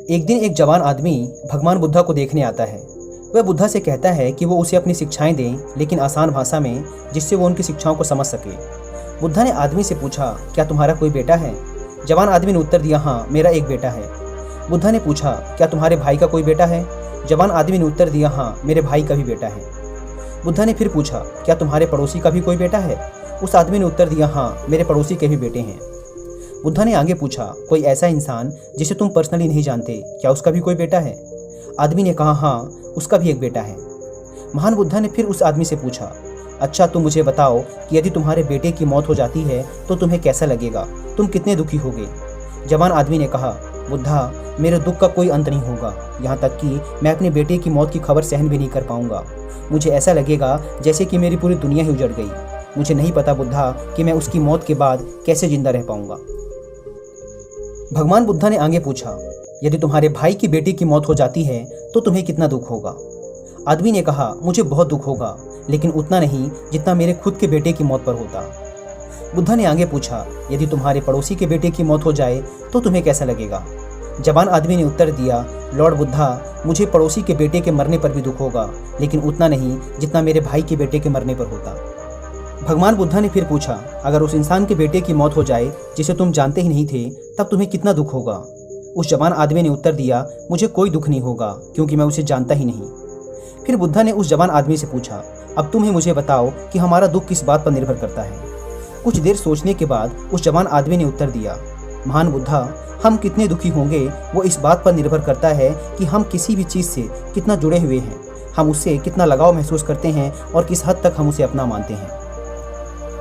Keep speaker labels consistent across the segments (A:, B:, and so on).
A: एक दिन एक जवान आदमी भगवान बुद्धा को देखने आता है। वह बुद्धा से कहता है कि वो उसे अपनी शिक्षाएं दें, लेकिन आसान भाषा में, जिससे वो उनकी शिक्षाओं को समझ सके। बुद्धा ने आदमी से पूछा, क्या तुम्हारा कोई बेटा है? जवान आदमी ने उत्तर दिया, हाँ, मेरा एक बेटा है। बुद्धा ने पूछा, क्या तुम्हारे भाई का कोई बेटा है? जवान आदमी ने उत्तर दिया, हाँ, मेरे भाई का भी बेटा है। बुद्धा ने फिर पूछा, क्या तुम्हारे पड़ोसी का भी कोई बेटा है? उस आदमी ने उत्तर दिया, हाँ, मेरे पड़ोसी के भी बेटे हैं। बुद्धा ने आगे पूछा, कोई ऐसा इंसान जिसे तुम पर्सनली नहीं जानते, क्या उसका भी कोई बेटा है? आदमी ने कहा, हाँ, उसका भी एक बेटा है। महान बुद्धा ने फिर उस आदमी से पूछा, अच्छा, तुम मुझे बताओ कि यदि तुम्हारे बेटे की मौत हो जाती है तो तुम्हें कैसा लगेगा? तुम कितने दुखी होगे? जवान आदमी ने कहा, बुद्धा, मेरे दुख का कोई अंत नहीं होगा, यहाँ तक कि मैं अपने बेटे की मौत की खबर सहन भी नहीं कर पाऊंगा। मुझे ऐसा लगेगा जैसे कि मेरी पूरी दुनिया ही उजड़ गई। मुझे नहीं पता बुद्धा कि मैं उसकी मौत के बाद कैसे जिंदा रह पाऊंगा। भगवान बुद्धा ने आगे पूछा, यदि तुम्हारे भाई की बेटी की मौत हो जाती है तो तुम्हें कितना दुख होगा? आदमी ने कहा, मुझे बहुत दुख होगा, लेकिन उतना नहीं जितना मेरे खुद के बेटे की मौत पर होता। बुद्धा ने आगे पूछा, यदि तुम्हारे पड़ोसी के बेटे की मौत हो जाए तो तुम्हें कैसा लगेगा? जवान आदमी ने उत्तर दिया, लॉर्ड बुद्धा, मुझे पड़ोसी के बेटे के मरने पर भी दुख होगा, लेकिन उतना नहीं जितना मेरे भाई के बेटे के मरने पर होता। भगवान बुद्धा ने फिर पूछा, अगर उस इंसान के बेटे की मौत हो जाए जिसे तुम जानते ही नहीं थे, तब तुम्हें कितना दुख होगा? उस जवान आदमी ने उत्तर दिया, मुझे कोई दुख नहीं होगा, क्योंकि मैं उसे जानता ही नहीं। फिर बुद्धा ने उस जवान आदमी से पूछा, अब तुम ही मुझे बताओ कि हमारा दुख किस बात पर निर्भर करता है? कुछ देर सोचने के बाद उस जवान आदमी ने उत्तर दिया, महान बुद्धा, हम कितने दुखी होंगे वो इस बात पर निर्भर करता है कि हम किसी भी चीज़ से कितना जुड़े हुए हैं, हम उससे कितना लगाव महसूस करते हैं और किस हद तक हम उसे अपना मानते हैं।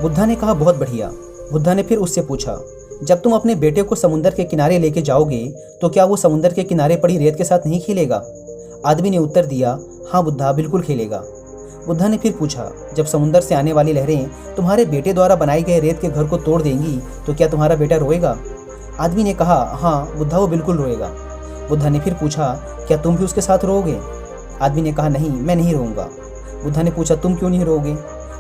A: बुद्धा ने कहा, बहुत बढ़िया। बुद्धा ने फिर उससे पूछा, जब तुम अपने बेटे को समुद्र के किनारे लेके जाओगे तो क्या वो समुद्र के किनारे पड़ी रेत के साथ नहीं खेलेगा? आदमी ने उत्तर दिया, हाँ बुद्धा, बिल्कुल खेलेगा। बुद्धा ने फिर पूछा, जब समुद्र से आने वाली लहरें तुम्हारे बेटे द्वारा बनाए गए रेत के घर को तोड़ देंगी तो क्या तुम्हारा बेटा रोएगा? आदमी ने कहा, हाँ बुद्धा, वो बिल्कुल रोएगा। बुद्धा ने फिर पूछा, क्या तुम भी उसके साथ रोओगे? आदमी ने कहा, नहीं, मैं नहीं रोऊंगा। बुद्धा ने पूछा, तुम क्यों नहीं रोओगे?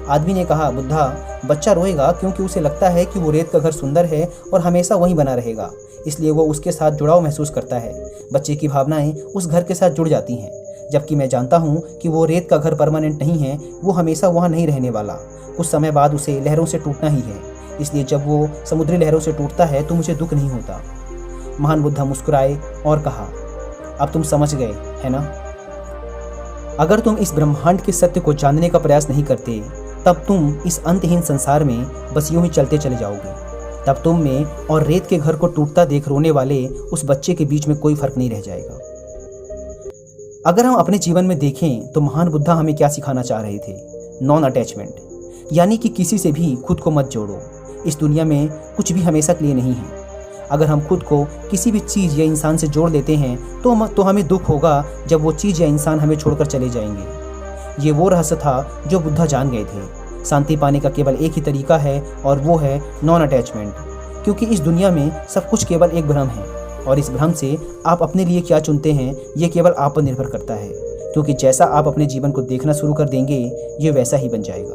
A: आदमी ने कहा, बुद्धा, बच्चा रोएगा क्योंकि उसे लगता है कि वो रेत का घर सुंदर है और हमेशा वहीं बना रहेगा, इसलिए वो उसके साथ जुड़ाव महसूस करता है। बच्चे की भावनाएं उस घर के साथ जुड़ जाती हैं, जबकि मैं जानता हूँ कि वो रेत का घर परमानेंट नहीं है, वो हमेशा वहाँ नहीं रहने वाला, कुछ समय बाद उसे लहरों से टूटना ही है, इसलिए जब वो समुद्री लहरों से टूटता है तो मुझे दुख नहीं होता। महान बुद्धा मुस्कुराए और कहा, अब तुम समझ गए, है ना? अगर तुम इस ब्रह्मांड के सत्य को जानने का प्रयास नहीं करते, तब तुम इस अंतहीन संसार में बस यूं ही चलते चले जाओगे। तब तुम में और रेत के घर को टूटता देख रोने वाले उस बच्चे के बीच में कोई फर्क नहीं रह जाएगा। अगर हम अपने जीवन में देखें तो महान बुद्धा हमें क्या सिखाना चाह रहे थे? नॉन अटैचमेंट, यानी कि किसी से भी खुद को मत जोड़ो। इस दुनिया में कुछ भी हमेशा के लिए नहीं है। अगर हम खुद को किसी भी चीज़ या इंसान से जोड़ लेते हैं तो हमें दुख होगा जब वो चीज़ या इंसान हमें छोड़कर चले जाएंगे। ये वो रहस्य था जो बुद्धा जान गए थे। शांति पाने का केवल एक ही तरीका है और वो है नॉन अटैचमेंट, क्योंकि इस दुनिया में सब कुछ केवल एक भ्रम है और इस भ्रम से आप अपने लिए क्या चुनते हैं ये केवल आप पर निर्भर करता है, क्योंकि जैसा आप अपने जीवन को देखना शुरू कर देंगे ये वैसा ही बन जाएगा।